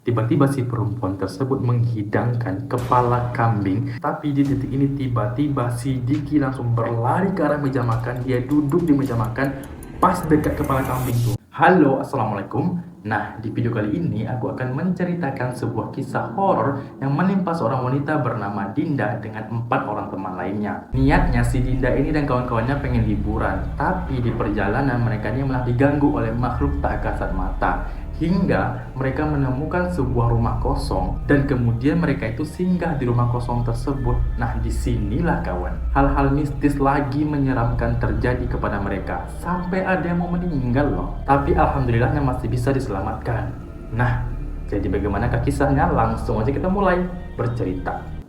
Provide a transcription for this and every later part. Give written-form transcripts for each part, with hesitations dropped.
Tiba-tiba si perempuan tersebut menghidangkan kepala kambing, tapi di titik ini tiba-tiba si Diki langsung berlari ke arah meja makan. Dia duduk di meja makan pas dekat kepala kambing tuh. Halo, assalamualaikum. Nah, di video kali ini aku akan menceritakan sebuah kisah horor yang menimpa seorang wanita bernama Dinda dengan 4 orang teman lainnya. Niatnya si Dinda ini dan kawan-kawannya pengen liburan, tapi di perjalanan mereka ini malah diganggu oleh makhluk tak kasat mata. Hingga mereka menemukan sebuah rumah kosong dan kemudian mereka itu singgah di rumah kosong tersebut. Nah, disinilah kawan, hal-hal mistis lagi menyeramkan terjadi kepada mereka. Sampai ada yang mau meninggal loh. Tapi alhamdulillahnya masih bisa diselamatkan. Nah, jadi bagaimanakah kisahnya? Langsung aja kita mulai bercerita.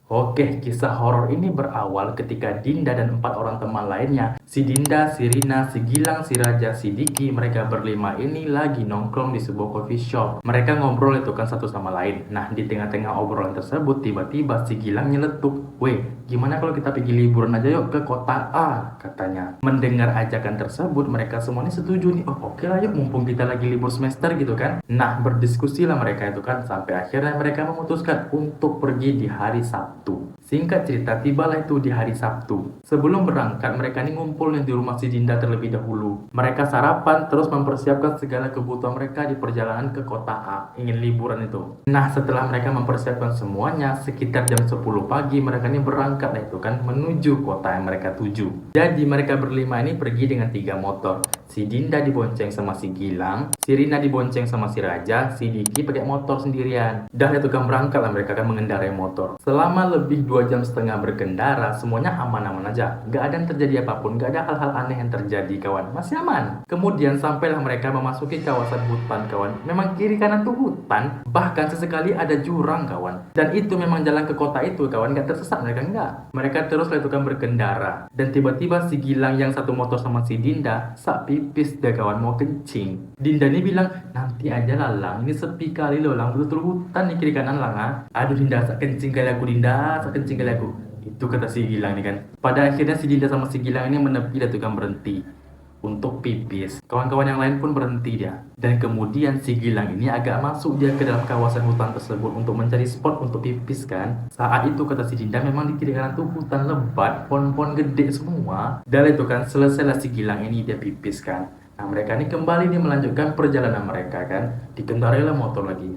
Oke, kisah horor ini berawal ketika Dinda dan 4 orang teman lainnya, si Dinda, si Rina, si Gilang, si Raja, si Diki, mereka berlima ini lagi nongkrong di sebuah coffee shop. Mereka ngobrol itu kan satu sama lain. Nah, di tengah-tengah obrolan tersebut tiba-tiba si Gilang nyeletuk, "Weh, gimana kalau kita pergi liburan aja yuk ke kota A," katanya. Mendengar ajakan tersebut, mereka semuanya setuju nih. Oh, oke lah yuk, mumpung kita lagi libur semester gitu kan. Nah, berdiskusilah mereka itu kan sampai akhirnya mereka memutuskan untuk pergi di hari Sabtu. Singkat cerita, tibalah itu di hari Sabtu. Sebelum berangkat, mereka ini ngumpul di rumah si Dinda terlebih dahulu. Mereka sarapan, terus mempersiapkan segala kebutuhan mereka di perjalanan ke kota A. Ingin liburan itu. Nah, setelah mereka mempersiapkan semuanya, sekitar jam 10 pagi, mereka ini berangkat itu kan, menuju kota yang mereka tuju. Jadi, mereka berlima ini pergi dengan 3 motor. Si Dinda dibonceng sama si Gilang, si Rina dibonceng sama si Raja, si Diki pakai motor sendirian. Dah itu kan berangkat lah mereka kan mengendarai motor. Selama lebih 2,5 jam berkendara, semuanya aman-aman aja. Gak ada yang terjadi apapun, gak ada hal-hal aneh yang terjadi kawan. Masih aman. Kemudian sampailah mereka memasuki kawasan hutan kawan. Memang kiri kanan tuh hutan, bahkan sesekali ada jurang kawan. Dan itu memang jalan ke kota itu kawan, gak tersesat mereka enggak. Mereka terus lah itu kan berkendara. Dan tiba-tiba si Gilang yang satu motor sama si Dinda, sak pipis deh kawan, mau kencing. Dinda ini bilang, "Nanti aja lah Lang, ini sepi kali loh Lang, betul-betul hutan nih kiri kanan Lang ah." "Aduh Dinda, sak kencing kali aku Dinda, sak kencing kali aku." Itu kata si Gilang nih kan. Pada akhirnya si Dinda sama si Gilang ini menepi dan tukang berhenti untuk pipis. Kawan-kawan yang lain pun berhenti dia. Dan kemudian si Gilang ini agak masuk dia ke dalam kawasan hutan tersebut untuk mencari spot untuk pipis kan. Saat itu kata si Dinda memang di kiri kanan tuh hutan lebat, pohon-pohon gede semua. Dan itu kan selesailah si Gilang ini dia pipis kan. Nah, mereka ini kembali nih melanjutkan perjalanan mereka kan. Dikendarailah motor lagi.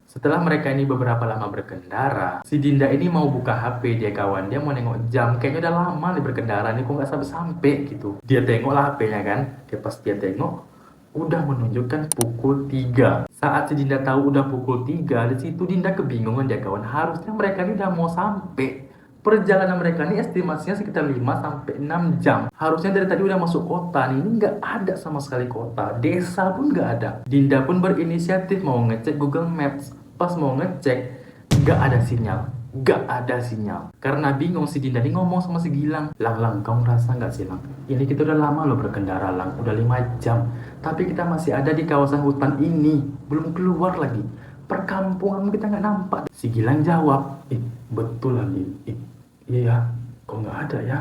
Setelah mereka ini beberapa lama berkendara, si Dinda ini mau buka HP dia kawan. Dia mau nengok jam, kayaknya udah lama nih berkendara nih, kok nggak sampai-sampai gitu. Dia tengoklah HP-nya kan. Pas dia tengok, udah menunjukkan pukul 3. Saat si Dinda tahu udah pukul 3, di situ Dinda kebingungan dia kawan. Harusnya mereka ini udah mau sampai. Perjalanan mereka ini estimasinya sekitar 5-6 jam. Harusnya dari tadi udah masuk kota nih. Ini nggak ada sama sekali kota. Desa pun nggak ada. Dinda pun berinisiatif mau ngecek Google Maps. Pas mau ngecek, nggak ada sinyal. Nggak ada sinyal. Karena bingung si Dinda ini ngomong sama si Gilang. Lang, kau ngerasa nggak sih Lang? Ini kita udah lama loh berkendara Lang. Udah 5 jam. Tapi kita masih ada di kawasan hutan ini. Belum keluar lagi. Perkampungan kita nggak nampak. Si Gilang jawab, betul lagi. Iya ya, kok nggak ada ya?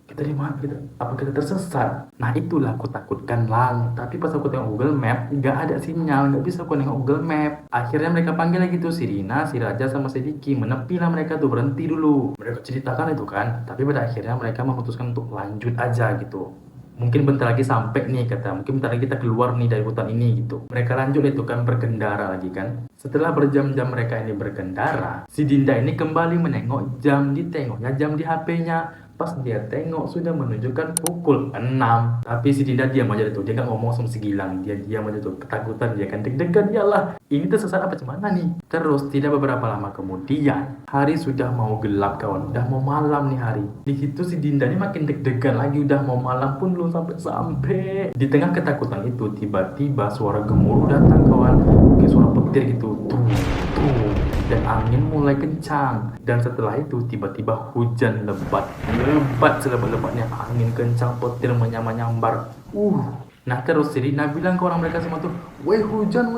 Kita di mana? Apa kita tersesat? Nah itulah aku takutkan Lang. Tapi pas aku tengok Google Map, nggak ada sinyal, nggak bisa aku nengok Google Map. Akhirnya mereka panggil lagi tuh si Rina, si Raja sama si Diki. Menepi lah mereka tuh, berhenti dulu. Mereka ceritakan itu kan. Tapi pada akhirnya mereka memutuskan untuk lanjut aja gitu. Mungkin bentar lagi sampai nih kata, mungkin bentar lagi kita keluar nih dari hutan ini gitu. Mereka lanjut itu kan berkendara lagi kan. Setelah berjam-jam mereka ini berkendara, si Dinda ini kembali menengok jam, ditengoknya jam di HP-nya. Pas dia tengok sudah menunjukkan pukul 6. Tapi si Dinda diam aja tuh, dia gak ngomong sama si Gilang. Dia diam aja tuh, ketakutan dia kan, deg-degan yalah. Ini tersesat apa gimana nih? Terus tidak beberapa lama kemudian, hari sudah mau gelap kawan, udah mau malam nih hari. Di situ si Dinda ini makin deg-degan lagi, udah mau malam pun belum sampai-sampai. Di tengah ketakutan itu tiba-tiba suara gemuruh datang kawan, kayak suara petir gitu, tuh. Dan angin mulai kencang. Dan setelah itu tiba-tiba hujan lebat selebat-lebatnya, angin kencang, petir menyambar. Nah terus si Rina bilang ke orang mereka semua tuh, weh hujan,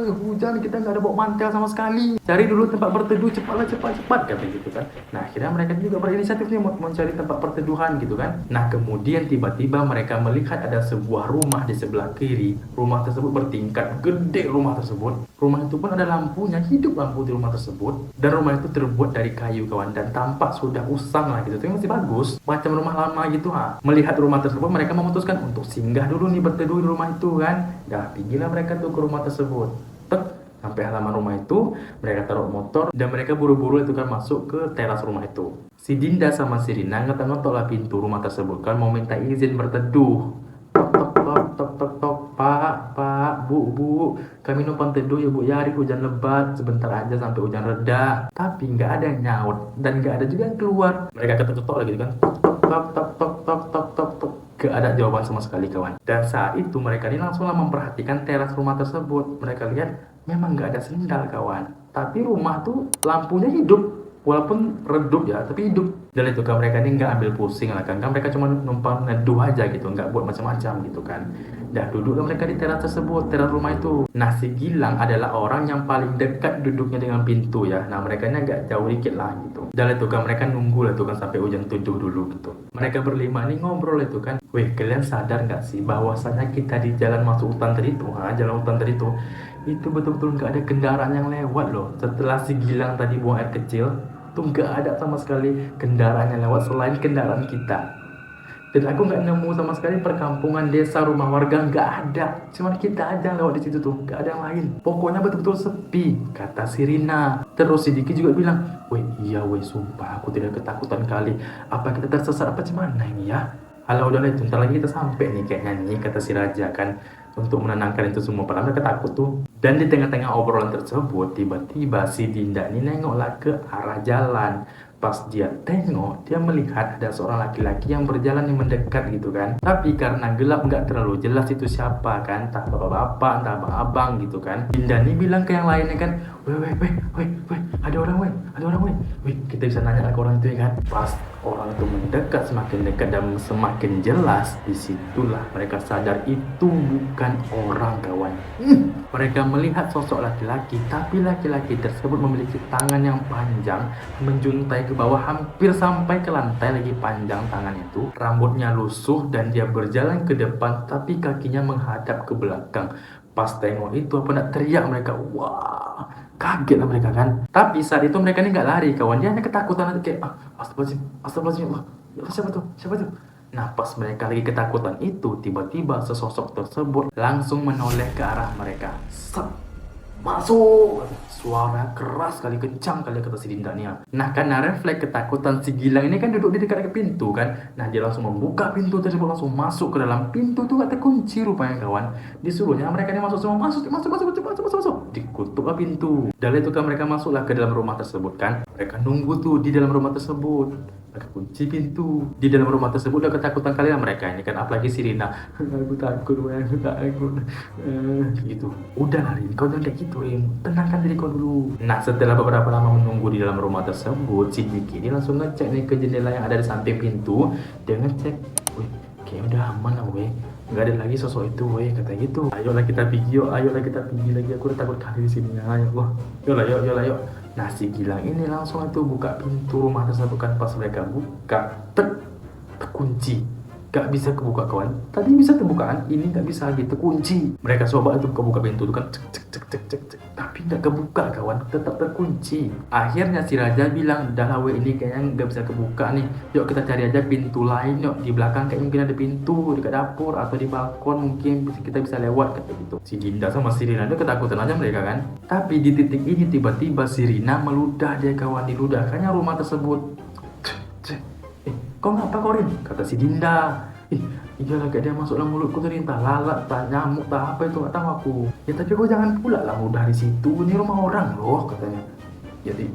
kita nggak ada bawa mantel sama sekali. Cari dulu tempat berteduh, cepatlah, cepat, kata gitu kan. Nah akhirnya mereka juga berinisiatif nih mau mencari tempat perteduhan gitu kan. Nah kemudian tiba-tiba mereka melihat ada sebuah rumah di sebelah kiri. Rumah tersebut bertingkat, gede rumah tersebut. Rumah itu pun ada lampunya, hidup lampu di rumah tersebut. Dan rumah itu terbuat dari kayu kawan, dan tampak sudah usang lah gitu, tapi masih bagus, macam rumah lama gitu ha. Melihat rumah tersebut mereka memutuskan untuk singgah dulu nih berteduh di rumah itu kan. Dah pergilah mereka tuh ke rumah tersebut. Tek, sampai halaman rumah itu mereka taruh motor dan mereka buru-buru itu kan masuk ke teras rumah itu. Si Dinda sama si Rina ngetok-ngetok lah pintu rumah tersebut kan, mau minta izin berteduh. Tok, pak, bu, kami numpang teduh ya bu, ya hari hujan lebat, sebentar aja sampai hujan reda. Tapi nggak ada yang nyaut dan nggak ada juga yang keluar. Mereka ketok-ketok lagi kan, tok. Gak ada jawaban sama sekali kawan. Dan saat itu mereka ini langsunglah memperhatikan teras rumah tersebut. Mereka lihat memang nggak ada sendal kawan, tapi rumah tuh lampunya hidup. Walaupun redup ya, tapi hidup. Dan itu kan mereka ini nggak ambil pusing lah kan mereka cuma numpang neduh aja gitu, nggak buat macam-macam gitu kan. Dah duduklah mereka di teras tersebut, teras rumah itu. Nah si Gilang adalah orang yang paling dekat duduknya dengan pintu ya. Nah mereka ini agak jauh dikit lah gitu. Dan itu kan mereka nunggu lah itu kan sampai hujan teduh dulu gitu. Mereka berlima ini ngobrol itu kan, weh kalian sadar nggak sih bahwasanya kita di jalan masuk hutan tadi itu, jalan hutan tadi itu betul-betul nggak ada kendaraan yang lewat loh. Setelah si Gilang tadi buang air kecil tuh nggak ada sama sekali kendaraan yang lewat selain kendaraan kita. Dan aku nggak nemu sama sekali perkampungan, desa, rumah warga, nggak ada. Cuman kita aja yang lewat di situ tuh, nggak ada yang lain. Pokoknya betul-betul sepi, kata si Rina. Terus si Diki juga bilang, weh iya weh sumpah aku tidak ketakutan kali. Apa kita tersesat apa gimana ini ya? Alah udahlah itu, ntar lagi kita sampai nih kayaknya nih, kata si Raja kan. Untuk menenangkan itu semua, padahal mereka takut tuh. Dan di tengah-tengah obrolan tersebut, tiba-tiba si Dinda ini nengoklah ke arah jalan. Pas dia tengok, dia melihat ada seorang laki-laki yang berjalan yang mendekat gitu kan. Tapi karena gelap nggak terlalu jelas itu siapa kan, entah bapak-bapak, entah abang-abang gitu kan. Dinda ini bilang ke yang lainnya kan, weh, ada orang weh, kita bisa nanya ke orang itu ya kan. Pas orang itu mendekat, semakin dekat dan semakin jelas, disitulah mereka sadar itu bukan orang kawan. Mereka melihat sosok laki-laki, tapi laki-laki tersebut memiliki tangan yang panjang, menjuntai ke bawah hampir sampai ke lantai, lagi panjang tangan itu. Rambutnya lusuh dan dia berjalan ke depan, tapi kakinya menghadap ke belakang. Pas tengok itu apa nak teriak mereka, wah kaget lah mereka kan. Tapi saat itu mereka ini nggak lari kawan, dia hanya ketakutan aja kayak astagfirullahaladzim, siapa tuh. Nah pas mereka lagi ketakutan itu, tiba-tiba sesosok tersebut langsung menoleh ke arah mereka. Masuk, suara keras kali, kencang kali kata si Dinda nih. Nah karena refleks ketakutan si Gilang ini kan duduk di dekat pintu kan. Nah dia langsung membuka pintu tersebut, langsung masuk ke dalam. Pintu tuh gak terkunci rupanya kawan. Disuruhnya mereka ini masuk semua, masuk. Dikutuplah pintu. Dan itu kan mereka masuklah ke dalam rumah tersebut kan. Mereka nunggu tuh di dalam rumah tersebut. Mereka kunci pintu. Di dalam rumah tersebut udah ketakutan kali lah mereka ini kan, apalagi si Rina. Aku takut. Gitu. Udah lah Rin, kau jangan kayak gitu Rin, tenangkan diri kau dulu. Nah setelah beberapa lama menunggu di dalam rumah tersebut, si Diki ini langsung ngecek nih ke jendela yang ada di samping pintu. Dia ngecek, wih kayaknya udah aman lah weh, nggak ada lagi sosok itu weh, kata gitu. Ayolah kita pergi lagi, aku udah takut kali di sini ya Allah. Yolah yuk. Nah si Gilang ini langsung itu buka pintu rumah tersebut kan. Pas mereka buka, terkunci, gak bisa kebuka kawan. Tadi bisa terbuka kan, ini gak bisa gitu, kunci. Mereka coba itu kebuka pintu itu kan, cek, tapi gak kebuka kawan, tetap terkunci. Akhirnya si Raja bilang, udah lah ini kayaknya gak bisa kebuka nih, yuk kita cari aja pintu lain yuk. Di belakang kayaknya mungkin ada pintu, dekat dapur atau di balkon mungkin kita bisa lewat, kata gitu. Si Dinda sama si Rina itu ketakutan aja mereka kan. Tapi di titik ini tiba-tiba si Rina meludah dia kawan, diludahkannya rumah tersebut. Kau ngapa kau Rin? Kata si Dinda. Iyalah gak dia masuk dalam mulutku tadi, entah lalat, entah nyamuk, entah apa itu, gak tahu aku. Ya tapi kau jangan pula lah mudah di situ, ini rumah orang loh, katanya. Jadi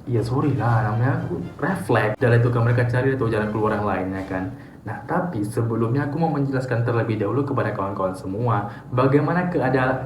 ya sorry lah, namanya aku refleks. Dan itu kan mereka cari itu jalan keluar yang lainnya kan. Nah tapi sebelumnya aku mau menjelaskan terlebih dahulu kepada kawan-kawan semua bagaimana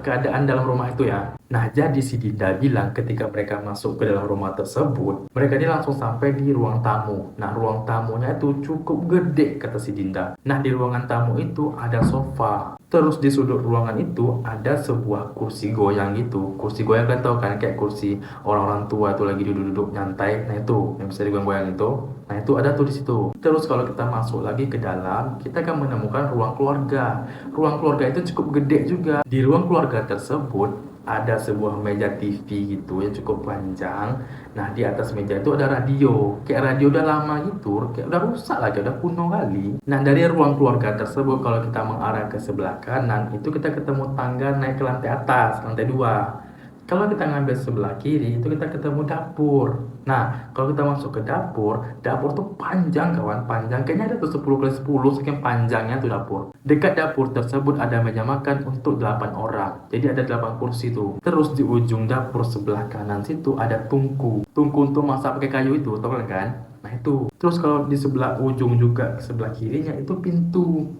keadaan dalam rumah itu ya. Nah, jadi si Dinda bilang ketika mereka masuk ke dalam rumah tersebut, mereka ini langsung sampai di ruang tamu. Nah, ruang tamunya itu cukup gede, kata si Dinda. Nah, di ruangan tamu itu ada sofa. Terus di sudut ruangan itu ada sebuah kursi goyang gitu. Kursi goyang kan tau kan, kayak kursi orang-orang tua tuh lagi duduk-duduk nyantai. Nah, itu yang bisa digoyang-goyang itu. Nah, itu ada tuh di situ. Terus kalau kita masuk lagi ke dalam, kita akan menemukan ruang keluarga. Ruang keluarga itu cukup gede juga. Di ruang keluarga tersebut ada sebuah meja TV gitu yang cukup panjang. Nah, di atas meja itu ada radio. Kayak radio udah lama gitu, kayak udah rusak lagi, udah kuno kali. Nah, dari ruang keluarga tersebut kalau kita mengarah ke sebelah kanan, itu kita ketemu tangga naik ke lantai atas, lantai 2. Kalau kita ngambil sebelah kiri, itu kita ketemu dapur. Nah, kalau kita masuk ke dapur, dapur tuh panjang kawan, panjang. Kayaknya ada tuh 10 kali 10, saking panjangnya tuh dapur. Dekat dapur tersebut ada meja makan untuk 8 orang. Jadi ada 8 kursi tuh. Terus di ujung dapur sebelah kanan situ ada tungku. Tungku untuk masak pakai kayu itu, tau kan? Nah itu. Terus kalau di sebelah ujung juga, sebelah kirinya itu pintu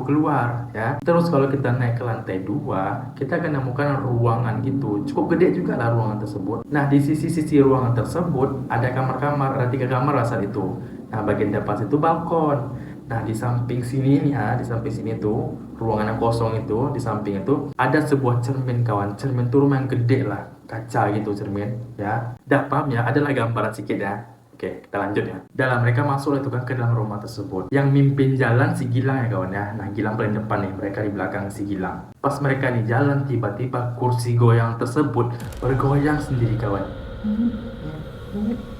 keluar ya. Terus kalau kita naik ke lantai 2, kita akan menemukan ruangan gitu. Cukup gede juga lah ruangan tersebut. Nah, di sisi-sisi ruangan tersebut ada kamar-kamar, ada 3 kamar lah saat itu. Nah, bagian depan itu balkon. Nah, di samping sini nih ya, di samping sini tuh ruangan yang kosong itu, di samping itu ada sebuah cermin kawan. Cermin tuh rumah yang gede lah, kaca gitu cermin ya. Dah paham ya, adalah gambaran sedikit ya. Oke, kita lanjut ya. Dalam mereka masuk itu kan ke dalam rumah tersebut. Yang mimpin jalan si Gilang ya kawan ya. Nah, Gilang paling depan nih, mereka di belakang si Gilang. Pas mereka nih jalan, tiba-tiba kursi goyang tersebut bergoyang sendiri kawan.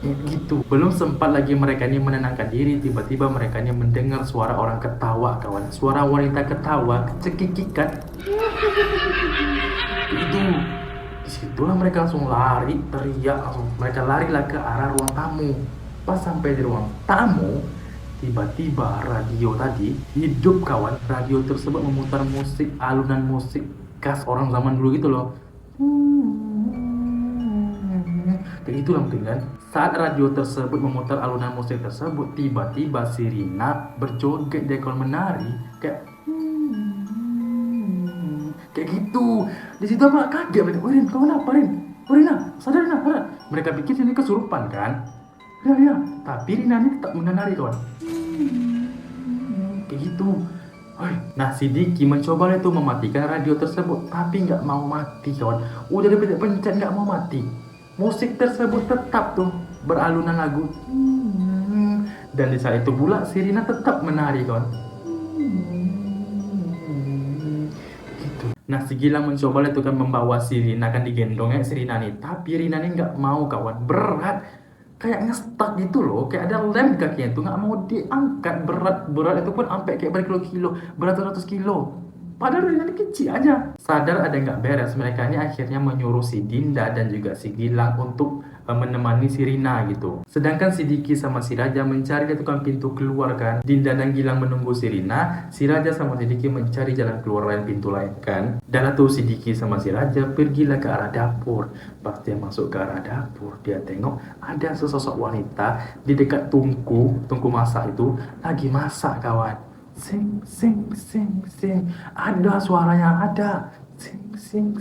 Gitu. Belum sempat lagi mereka ini menenangkan diri, tiba-tiba mereka ini mendengar suara orang ketawa kawan. Suara wanita ketawa, cekikikan. Itu. Disitulah mereka langsung lari, teriak langsung. Mereka larilah ke arah ruang tamu. Pas sampai di ruang tamu, tiba-tiba radio tadi hidup kawan. Radio tersebut memutar musik, alunan musik khas orang zaman dulu gitu loh. Kayak itulah mungkin kan. Saat radio tersebut memutar alunan musik tersebut, tiba-tiba si Rina berjoget, dia kalau menari kayak gitu. Di situ apa kaget mereka. Rin, kau kenapa Rin? Rina, sadar Rina, sadar. Mereka pikir ini kesurupan kan? Ya. Tapi Rina ini tetap menari kawan. Kayak gitu. Nah, si Diki mencoba itu mematikan radio tersebut, tapi nggak mau mati kawan. Udah dipencet nggak mau mati. Musik tersebut tetap tuh beralunan lagu. Dan di saat itu pula si Rina tetap menari kawan. Nah, si Gilang mencoba itu kan membawa si Rina, kan digendongnya si Rina nih. Tapi Rina nih nggak mau kawan, berat. Kayak ngestak gitu loh, kayak ada lem di kakinya itu, nggak mau diangkat. Berat itu pun sampai kayak berkilo-kilo, beratus-ratus kilo. Padahal Rina ini kecil aja. Sadar ada nggak beres, mereka ini akhirnya menyuruh si Dinda dan juga si Gilang untuk menemani si Rina gitu. Sedangkan si Diki sama si Raja mencari di tukang pintu keluar kan. Dinda dan Gilang menunggu si Rina, si Raja sama si Diki mencari jalan keluar lain, pintu lain kan. Dan tuh si Diki sama si Raja pergilah ke arah dapur. Pas dia masuk ke arah dapur, dia tengok ada sesosok wanita di dekat tungku masak itu lagi masak kawan. Sing. Ada suaranya, ada. Sing.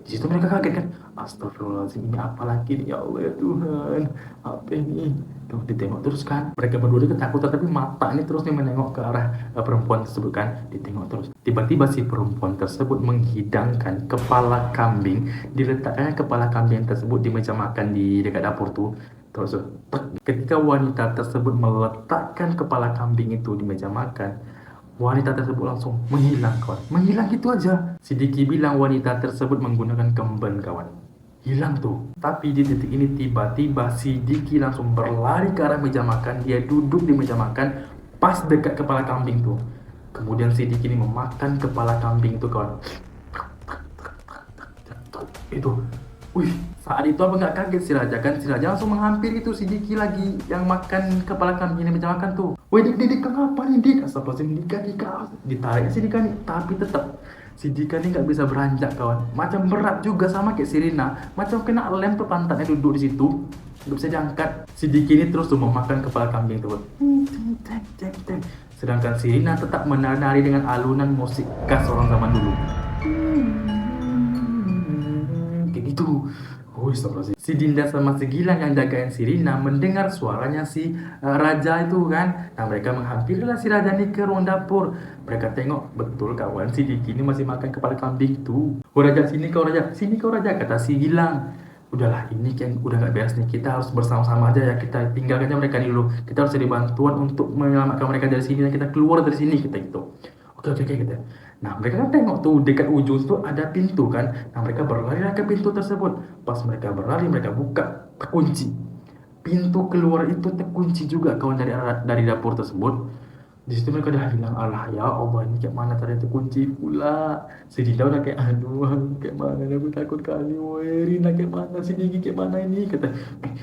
Di situ mereka kaget kan. Astagfirullahaladzim, ini apa lagi nih ya Allah ya Tuhan, apa ini? Tuh ditengok terus kan, mereka berdua ketakutan tapi mata ini terus nih menengok ke arah perempuan tersebut kan, ditengok terus. Tiba-tiba si perempuan tersebut menghidangkan kepala kambing, diletakkan kepala kambing tersebut di meja makan di dekat dapur tuh. Terus ketika wanita tersebut meletakkan kepala kambing itu di meja makan, wanita tersebut langsung menghilang kawan. Menghilang gitu aja. Si Diki bilang wanita tersebut menggunakan kemben kawan. Hilang tuh. Tapi di titik ini tiba-tiba si Diki langsung berlari ke arah meja makan. Dia duduk di meja makan pas dekat kepala kambing tuh. Kemudian si Diki ini memakan kepala kambing tuh kawan. Itu. Saat itu apa nggak kaget si Raja kan? Si Raja langsung menghampiri itu si Diki lagi yang makan kepala kambing di meja makan tuh. Dik, kenapa nih Dik? Astagfirullahaladzim, Dika. Ditarik si Dika nih, tapi tetap si Dika nih nggak bisa beranjak kawan. Macam berat juga sama kayak si Rina. Macam kena lem tuh pantatnya duduk di situ. Nggak bisa diangkat. Si Diki ini terus tuh memakan kepala kambing tuh. Sedangkan si Rina tetap menari dengan alunan musik khas orang zaman dulu. kayak gitu. Oh, astagfirullahaladzim. Si Dinda sama si Gilang yang jagain si Rina mendengar suaranya si Raja itu kan. Nah, mereka menghampirilah si Raja nih ke ruang dapur. Mereka tengok, betul kawan, si Diki ini masih makan kepala kambing tuh. Oh Raja, sini kau Raja, sini kau Raja, kata si Gilang. Udahlah, ini kan udah nggak beres nih, kita harus bersama-sama aja ya, kita tinggalkan aja mereka dulu. Kita harus cari bantuan untuk menyelamatkan mereka dari sini dan kita keluar dari sini, kita gitu. Oke, gitu. Nah, mereka kan tengok tuh dekat ujung tuh ada pintu kan. Nah, mereka berlari ke pintu tersebut. Pas mereka berlari, mereka buka, terkunci. Pintu keluar itu terkunci juga kawan dari dapur tersebut. Di situ mereka udah bilang, alah ya Allah, ini kayak mana ternyata kunci pula. Si Dinda udah kayak, aduh kayak mana, aku takut kali, woi Rina kayak mana, si Diki kayak mana ini, kata,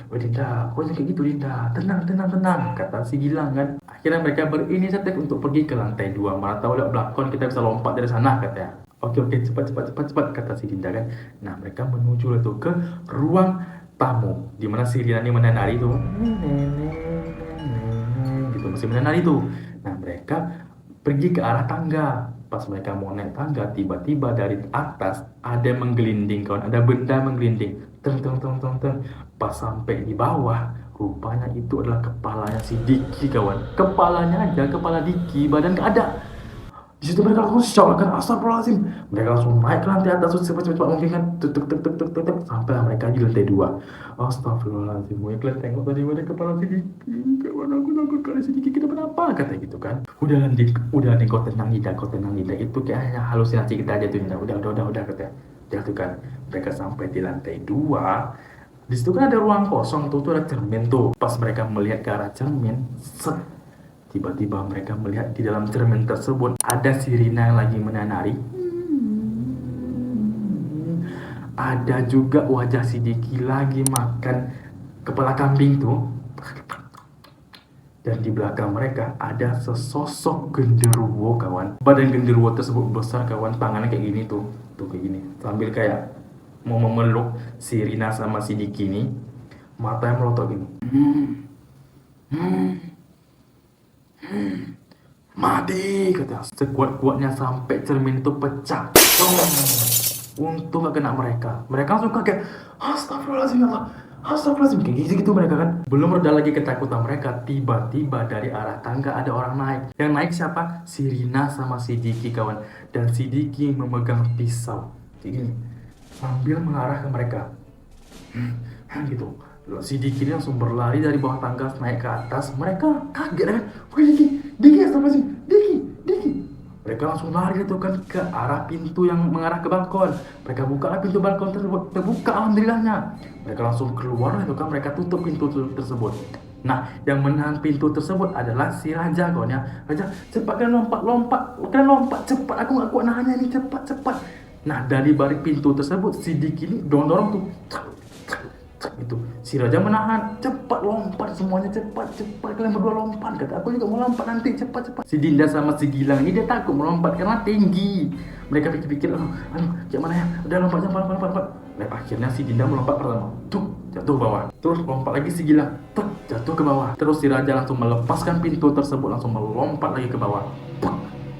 woi Dinda, kok kayak gitu Dinda, tenang, kata si Gilang kan. Akhirnya mereka berinisiatif untuk pergi ke lantai 2, mana tahu lewat belakon kita bisa lompat dari sana, katanya. Oke, cepat, kata si Dinda kan. Nah, mereka menuju itu ke ruang tamu, dimana si Rina ini menari tuh, gitu, masih menari tuh. Nah, mereka pergi ke arah tangga. Pas mereka mau naik tangga, tiba-tiba dari atas ada yang menggelinding kawan, ada benda menggelinding. Teng. Pas sampai di bawah, rupanya itu adalah kepalanya si Diki kawan. Kepalanya aja, kepala Diki, badan gak ada. Di situ mereka langsung shock kan, astagfirullahaladzim. Mereka langsung naik ke lantai atas cepat mungkin kan, tuk sampai mereka di lantai 2. Astagfirullahaladzim. Kalian tengok tadi mana kepala si Diki, kawan, aku takut kali si Diki kenapa-napa, kata gitu kan. Udah nih kau tenang Nida, itu kayak hanya halusinasi kita aja tuh Nida. Udah kata. Udah tuh kan, mereka sampai di lantai 2. Di situ kan ada ruang kosong tuh ada cermin tuh. Pas mereka melihat ke arah cermin, set, tiba-tiba mereka melihat di dalam cermin tersebut ada si Rina yang lagi menari. Ada juga wajah si Diki lagi makan kepala kambing tuh. Dan di belakang mereka ada sesosok genderuwo kawan. Badan genderuwo tersebut besar kawan, tangannya kayak gini tuh kayak gini. Sambil kayak mau memeluk si Rina sama si Diki ini. Matanya melotot gini. Mati, kata. Sekuat-kuatnya sampai cermin itu pecah. Untung gak kena mereka. Mereka langsung kaget. Astagfirullahaladzim ya Allah. Astagfirullahaladzim. Kayak gitu mereka kan. Belum reda lagi ketakutan mereka. Tiba-tiba dari arah tangga ada orang naik. Yang naik siapa? Si Rina sama si Diki kawan. Dan si Diki memegang pisau kayak gini, sambil mengarah ke mereka. Gitu. Si Diki ini langsung berlari dari bawah tangga naik ke atas. Mereka kaget kan. Wih Diki, astagfirullahaladzim. Diki. Mereka langsung lari itu kan ke arah pintu yang mengarah ke balkon. Mereka buka pintu balkon tersebut, terbuka alhamdulillahnya. Mereka langsung keluar itu kan, mereka tutup pintu tersebut. Nah, yang menahan pintu tersebut adalah si Raja kawan ya. Raja, cepat kan lompat cepat, aku gak kuat nahannya ini, cepat. Nah, dari balik pintu tersebut si Diki ini dorong tuh. Gitu. Si Raja menahan, cepat lompat semuanya, cepat kalian berdua lompat, kata, aku juga mau lompat nanti, cepat. Si Dinda sama si Gilang ini dia takut melompat karena tinggi. Mereka pikir kayak mana ya, udah lompat. Nah, akhirnya si Dinda melompat pertama, jatuh ke bawah. Terus lompat lagi si Gilang, jatuh ke bawah. Terus si Raja langsung melepaskan pintu tersebut, langsung melompat lagi ke bawah.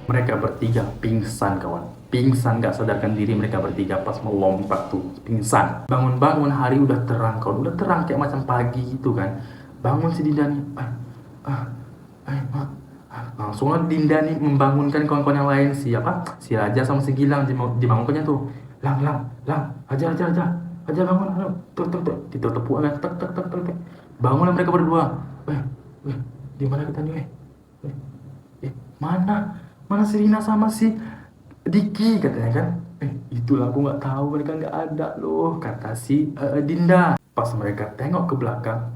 Mereka bertiga pingsan kawan. Pingsan, gak sadarkan diri mereka bertiga pas melompat tuh, pingsan. Bangun hari udah terang kawan, udah terang kayak macam pagi gitu kan. Bangun si Dinda nih, langsung Dinda nih membangunkan kawan-kawan yang lain. Siapa? Si Raja sama si Gilang dibangunkannya tuh. Lang, aja bangun, tuk, ditepuk kan, tek. Bangunlah mereka berdua. Di mana kita nih? Mana si Rina sama si Diki, katanya kan. Itulah aku nggak tahu, mereka nggak ada loh, kata si Dinda. Pas mereka tengok ke belakang,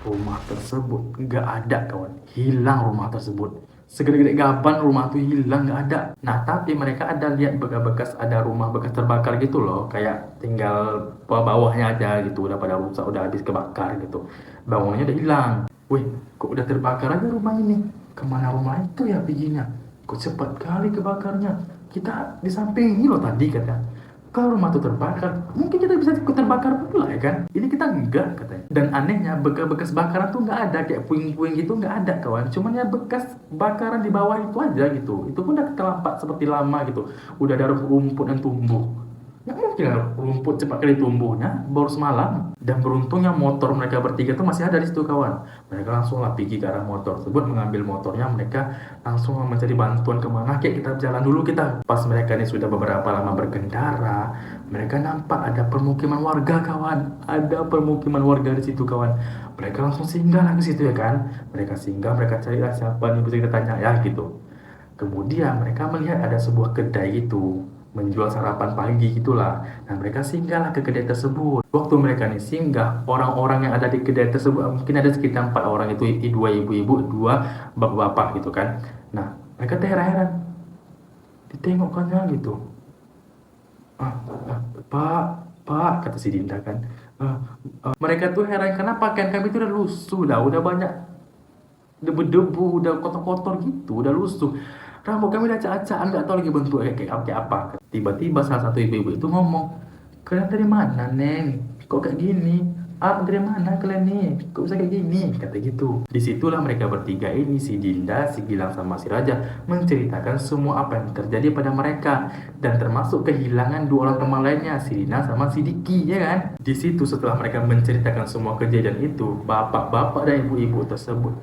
rumah tersebut nggak ada kawan, hilang rumah tersebut. Segede-gede gaban rumah tuh hilang, nggak ada. Nah, tapi mereka ada lihat bekas-bekas, ada rumah bekas terbakar gitu loh, kayak tinggal bawahnya aja gitu, udah pada rusak, udah habis kebakar gitu. Bangunannya udah hilang. Wih, kok udah terbakar aja rumah ini? Kemana rumah itu ya perginya? Kok cepat kali kebakarnya? Kita di samping ini loh tadi, kata. Kalau rumah itu terbakar, mungkin kita bisa ikut terbakar pula ya kan? Ini kita enggak, katanya. Dan anehnya bekas bakaran tuh nggak ada, kayak puing-puing gitu nggak ada kawan. Cuman ya bekas bakaran di bawah itu aja gitu. Itu pun udah terlambat seperti lama gitu. Udah ada rumput yang tumbuh. Nggak mungkin rumput cepat kali tumbuhnya baru semalam. Dan beruntungnya motor mereka bertiga tuh masih ada di situ kawan. Mereka langsung lah pergi ke arah motor tersebut, mengambil motornya, mereka langsung mencari bantuan kemana. Kayak kita jalan dulu kita. Pas mereka ini sudah beberapa lama berkendara, mereka nampak ada permukiman warga kawan. Ada permukiman warga di situ kawan. Mereka langsung singgah lah ke situ ya kan. Mereka singgah, mereka carilah siapa nih bisa kita tanya ya gitu. Kemudian mereka melihat ada sebuah kedai itu menjual sarapan pagi gitulah. Nah mereka singgahlah ke kedai tersebut. Waktu mereka nih singgah, orang-orang yang ada di kedai tersebut mungkin ada sekitar 4 orang itu, dua ibu-ibu, dua bapak-bapak gitu kan. Nah mereka heran-heran, ditengokkannya gitu. Ah, Pak, Pak, kata si Dinda kan. Mereka tuh heran karena pakaian kami itu udah lusuh dah, udah banyak debu-debu, udah kotor-kotor gitu, udah lusuh. Rambut kami udah acak-acakan, nggak tahu lagi bentuknya kayak apa. Tiba-tiba salah satu ibu-ibu itu ngomong, kalian dari mana, Neng? Kok kayak gini? Ah, dari mana kalian nih? Kok bisa kayak gini? Kata gitu. Disitulah mereka bertiga ini, si Dinda, si Gilang, sama si Raja, menceritakan semua apa yang terjadi pada mereka. Dan termasuk kehilangan dua orang teman lainnya, si Dina sama si Diki, ya kan? Di situ setelah mereka menceritakan semua kejadian itu, bapak-bapak dan ibu-ibu tersebut,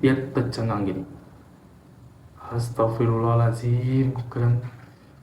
dia tercengang gini. Astagfirullahaladzim, kalian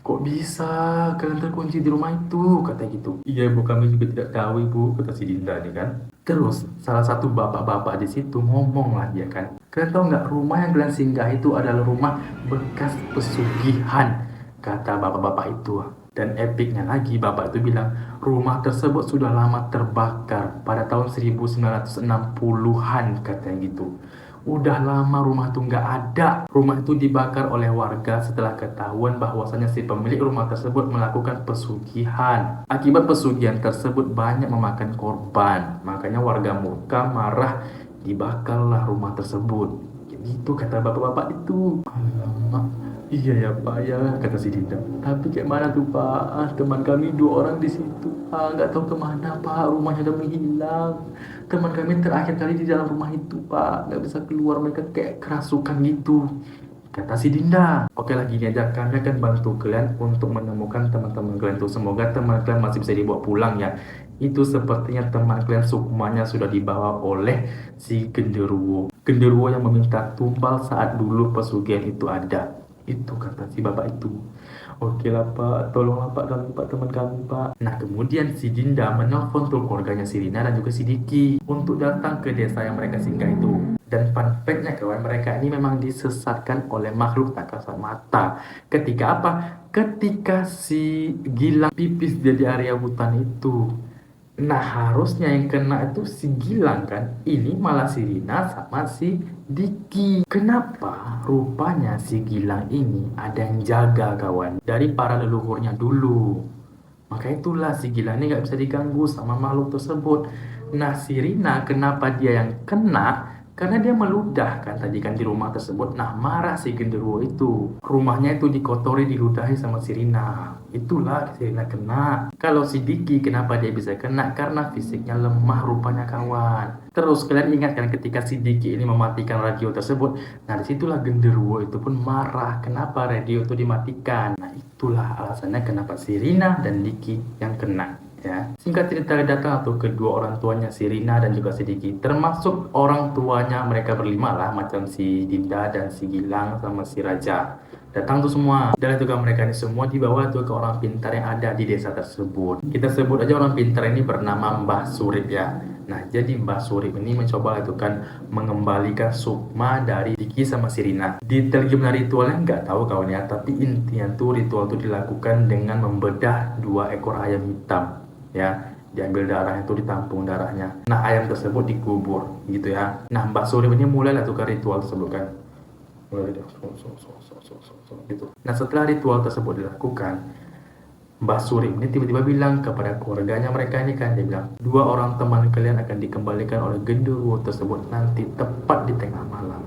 kok bisa kalian terkunci di rumah itu, kata gitu. Iya ibu, kami juga tidak tahu ibu, kata si Dinda nih kan. Terus salah satu bapak-bapak di situ ngomong lah dia kan, kalian tahu nggak, rumah yang kalian singgah itu adalah rumah bekas pesugihan, kata bapak-bapak itu. Dan epicnya lagi, bapak itu bilang rumah tersebut sudah lama terbakar pada tahun 1960-an, katanya gitu. Udah lama rumah itu nggak ada. Rumah itu dibakar oleh warga setelah ketahuan bahwasannya si pemilik rumah tersebut melakukan pesugihan. Akibat pesugihan tersebut banyak memakan korban. Makanya warga murka, marah, dibakarlah rumah tersebut. Gitu kata bapak-bapak itu. Alamak. Iya ya Pak ya, kata si Dinda. Tapi kayak mana tuh Pak? Teman kami 2 orang di situ. Nggak tahu kemana Pak. Rumahnya udah menghilang. Teman kami terakhir kali di dalam rumah itu Pak. Nggak bisa keluar, mereka kayak kerasukan gitu. Kata si Dinda. Oke lah gini aja, kami akan bantu kalian untuk menemukan teman-teman kalian tuh. Semoga teman kalian masih bisa dibawa pulang ya. Itu sepertinya teman kalian Sukmanya sudah dibawa oleh si Genderuwo. Genderuwo yang meminta tumbal saat dulu pesugihan itu ada. Itu kata si bapak itu. Oke lah Pak, tolonglah Pak, ganggu Pak teman kami Pak. Nah kemudian si Dinda menelpon tuh keluarganya si Rina dan juga si Diki untuk datang ke desa yang mereka singgah itu. Dan fun fact-nya kawan, mereka ini memang disesatkan oleh makhluk tak kasat mata. Ketika apa? Ketika si Gilang pipis di area hutan itu. Nah harusnya yang kena itu si Gilang kan. Ini malah si Rina sama si Diki. Kenapa? Rupanya si Gilang ini ada yang jaga kawan, dari para leluhurnya dulu. Maka itulah si Gilang ini gak bisa diganggu sama makhluk tersebut. Nah si Rina kenapa dia yang kena? Karena dia meludah kan tadi kan di rumah tersebut. Nah marah si genderuwo itu. Rumahnya itu dikotori, diludahi sama si Rina. Itulah si Rina kena. Kalau si Diki kenapa dia bisa kena? Karena fisiknya lemah rupanya kawan. Terus kalian ingat kan ketika si Diki ini mematikan radio tersebut. Nah disitulah genderuwo itu pun marah. Kenapa radio itu dimatikan? Nah itulah alasannya kenapa si Rina dan Diki yang kena. Ya. Singkat cerita datang tuh kedua orang tuanya si Rina dan juga si Diki, termasuk orang tuanya mereka berlima lah, macam si Dinda dan si Gilang sama si Raja. Datang tuh semua. Dan juga mereka ini semua dibawa tuh ke orang pintar yang ada di desa tersebut. Kita sebut aja orang pintar ini bernama Mbah Surip ya. Nah jadi Mbah Surip ini mencoba itu kan mengembalikan sukma dari Diki sama si Rina. Detail gimana ritualnya nggak tahu kawan ya, tapi intinya tuh ritual itu dilakukan dengan membedah 2 ekor ayam hitam. Ya, diambil darahnya itu, ditampung darahnya. Nah ayam tersebut dikubur gitu ya. Nah Mbak Surip ini mulai lah tukar ritual tersebut kan, mulai gitu. Nah setelah ritual tersebut dilakukan, Mbak Surip ini tiba-tiba bilang kepada keluarganya mereka ini kan, dia bilang 2 orang teman kalian akan dikembalikan oleh genderuwo tersebut nanti tepat di tengah malam.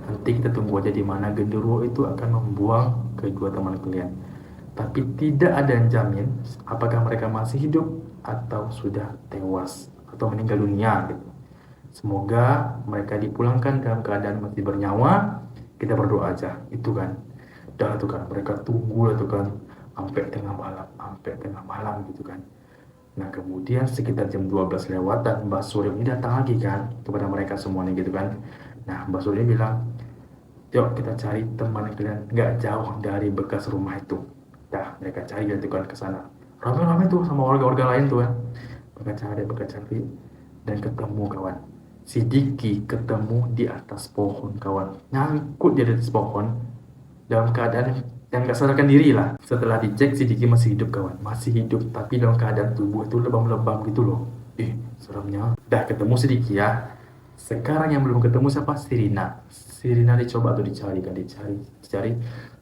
Nanti kita tunggu aja di mana genderuwo itu akan membuang kedua teman kalian. Tapi tidak ada yang jamin apakah mereka masih hidup atau sudah tewas atau meninggal dunia gitu. Semoga mereka dipulangkan dalam keadaan masih bernyawa. Kita berdoa aja itu kan. Dan itu kan mereka tunggu itu kan sampai tengah malam gitu kan. Nah kemudian sekitar jam 12 lewatan Mbak Surip ini datang lagi kan kepada mereka semuanya gitu kan. Nah Mbak Surip ini bilang, yuk kita cari teman kalian nggak jauh dari bekas rumah itu. Dah mereka cari gitu kan ke sana. Rame-rame tuh sama warga-warga lain tuh kan. Mereka cari dan ketemu kawan. Si Diki ketemu di atas pohon kawan. Nyangkut di atas pohon dalam keadaan yang nggak sadarkan diri lah. Setelah dicek si Diki masih hidup kawan, masih hidup tapi dalam keadaan tubuh itu lebam-lebam gitu loh. Seremnya. Dah ketemu si Diki ya. Sekarang yang belum ketemu siapa? Si Rina dicoba tuh dicari.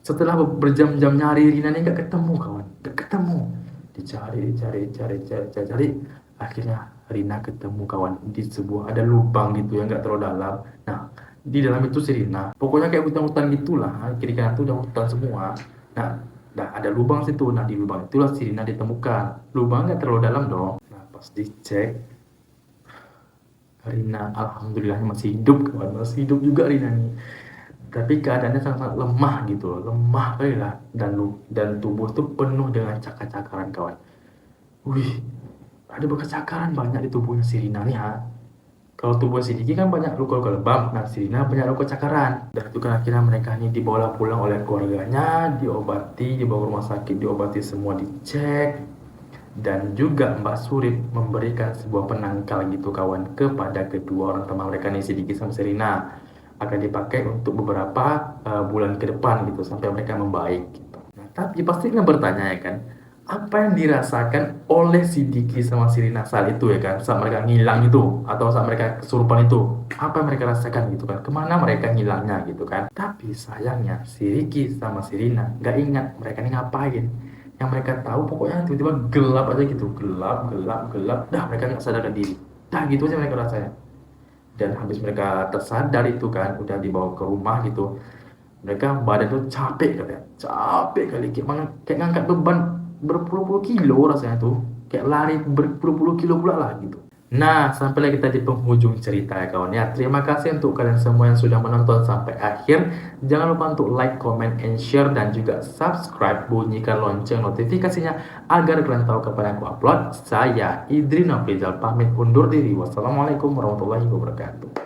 Setelah berjam-jam nyari Rina ini nggak ketemu kawan, nggak ketemu. Dicari. Akhirnya Rina ketemu kawan di sebuah ada lubang gitu yang nggak terlalu dalam. Nah di dalam itu si Rina, pokoknya kayak hutan-hutan gitulah, kiri kanan tuh udah hutan semua. Nah ada lubang situ. Nah di lubang itulah si Rina ditemukan. Lubang nggak terlalu dalam dong. Nah pas dicek Rina alhamdulillah masih hidup kawan, masih hidup juga Rina nih. Tapi keadaannya sangat lemah gitu loh, lemah kali lah. Dan tubuh tuh penuh dengan cakar-cakaran kawan. Wih, ada bekas cakaran banyak di tubuhnya si Rina nih ha. Kalau tubuh si Diki kan banyak luka-luka lebam, nah si Rina banyak luka cakaran. Dan itu kan akhirnya mereka ini dibawa pulang oleh keluarganya, dibawa ke rumah sakit, diobati semua, dicek. Dan juga Mbak Surip memberikan sebuah penangkal gitu kawan kepada kedua orang teman mereka nih, si Diki sama Serina. Akan dipakai untuk beberapa bulan ke depan gitu sampai mereka membaik gitu. Nah, tapi pasti kan bertanya ya kan, apa yang dirasakan oleh si Diki sama Serina saat itu ya kan, saat mereka ngilang itu atau saat mereka kesurupan itu, apa yang mereka rasakan gitu kan, kemana mereka ngilangnya gitu kan. Tapi sayangnya si Diki sama Serina nggak ingat mereka ini ngapain. Yang mereka tahu pokoknya tiba-tiba gelap aja gitu, gelap, dah mereka nggak sadarkan diri, dah gitu aja mereka rasanya. Dan habis mereka tersadar itu kan udah dibawa ke rumah gitu, mereka badan tuh capek katanya, capek kali kayak ngangkat beban berpuluh-puluh kilo rasanya tuh, kayak lari berpuluh-puluh kilo pula lah gitu. Nah, sampailah kita di penghujung cerita ya kawan ya. Terima kasih untuk kalian semua yang sudah menonton sampai akhir. Jangan lupa untuk like, comment, and share, dan juga subscribe, bunyikan lonceng notifikasinya agar kalian tahu kapan aku upload. Saya Idri Nofrizal pamit undur diri. Wassalamualaikum warahmatullahi wabarakatuh.